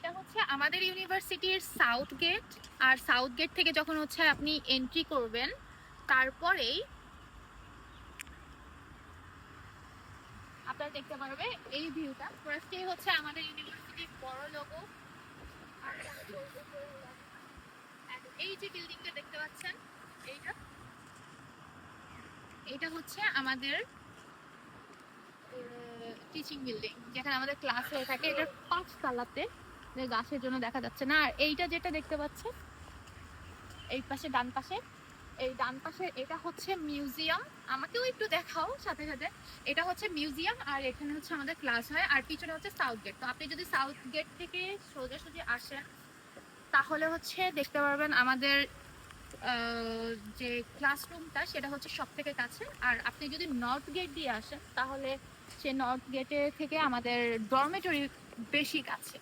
এটা হচ্ছে আমাদের ইউনিভার্সিটির সাউথ গেট। আর সাউথ গেট থেকে যখন হচ্ছে আপনি এন্ট্রি করবেন, তারপরেই আপনারা দেখতে পারবে এই ভিউটা। ফার্স্টেই হচ্ছে আমাদের ইউনিভার্সিটির বড় লোগো, আর এই যে বিল্ডিংটা দেখতে পাচ্ছেন, এইটা এটা হচ্ছে আমাদের টিচিং বিল্ডিং, যেখানে আমাদের ক্লাস হয়ে থাকে। এটা 5 তলাতে, গাছের জন্য দেখা যাচ্ছে না। আর এইটা যেটা দেখতে পাচ্ছেন এই পাশে, ডান পাশে, এই ডান পাশে এটা হচ্ছে মিউজিয়াম। আমাকেও একটু দেখাও সাথে সাথে। এটা হচ্ছে মিউজিয়াম, আর এখানে হচ্ছে আমাদের ক্লাস হয়। আর পিছনে হচ্ছে সাউথ গেট। তো আপনি যদি সাউথ গেট থেকে সোজাসুজি আসেন, তাহলে হচ্ছে দেখতে পারবেন আমাদের যে ক্লাসরুমটা, সেটা হচ্ছে সব থেকে কাছে। আর আপনি যদি নর্থ গেট দিয়ে আসেন, তাহলে সে নর্থ গেটে থেকে আমাদের ডরমেটরি বেশি কাছে।